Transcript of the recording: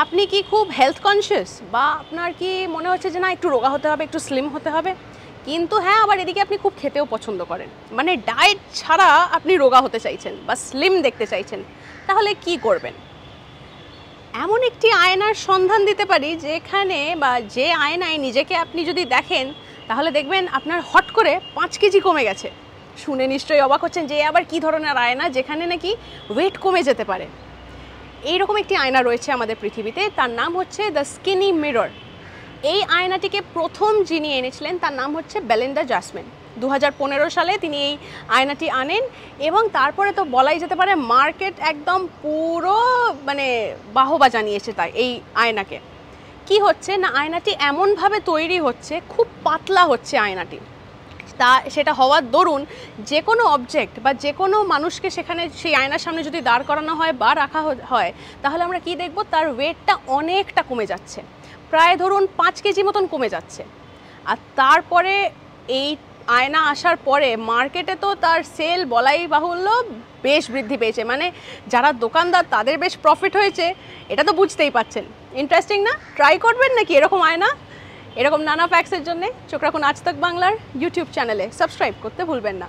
আপনি কি খুব হেলথ কনসিয়াস বা আপনার কি মনে হচ্ছে যে না একটু রোগা হতে হবে, একটু স্লিম হতে হবে, কিন্তু হ্যাঁ আবার এদিকে আপনি খুব খেতেও পছন্দ করেন, মানে ডায়েট ছাড়া আপনি রোগা হতে চাইছেন বা স্লিম দেখতে চাইছেন, তাহলে কি করবেন? এমন একটি আয়নার সন্ধান দিতে পারি যেখানে বা যে আয়নায় নিজেকে আপনি যদি দেখেন তাহলে দেখবেন আপনার হট করে 5 কেজি কমে গেছে। শুনে নিশ্চয়ই অবাক হচ্ছেন যে আবার কি ধরনের আয়না যেখানে নাকি ওয়েট কমে যেতে পারে। এইরকম একটি আয়না রয়েছে আমাদের পৃথিবীতে, তার নাম হচ্ছে দ্য স্কিনি মিরর। এই আয়নাটিকে প্রথম যিনি এনেছিলেন তার নাম হচ্ছে বেলিন্ডা জাসমিন। 2015 সালে তিনি এই আয়নাটি আনেন এবং তারপরে তো বলাই যেতে পারে মার্কেট একদম পুরো মানে বাহবা জানিয়েছে তাই এই আয়নাকে। কি হচ্ছে না, আয়নাটি এমনভাবে তৈরি হচ্ছে, খুব পাতলা হচ্ছে আয়নাটি, তা সেটা হওয়ার দরুন যে কোনো অবজেক্ট বা যে কোনো মানুষকে সেখানে সেই আয়নার সামনে যদি দাঁড় করানো হয় বা রাখা হয় তাহলে আমরা কি দেখব, তার ওয়েটটা অনেকটা কমে যাচ্ছে, প্রায় ধরুন 5 কেজি মতন কমে যাচ্ছে। আর তারপরে এই আয়না আসার পরে মার্কেটে তো তার সেল বলাই বাহুল্য বেশ বৃদ্ধি পেয়েছে, মানে যারা দোকানদার তাদের বেশ প্রফিট হয়েছে, এটা তো বুঝতেই পাচ্ছেন। ইন্টারেস্টিং না? ট্রাই করবেন নাকি এরকম আয়না? এরকম নানা ফ্যাক্টসের জন্য চোখ রাখুন আজ তাক বাংলার ইউটিউব চ্যানেলে, সাবস্ক্রাইব করতে ভুলবেন না।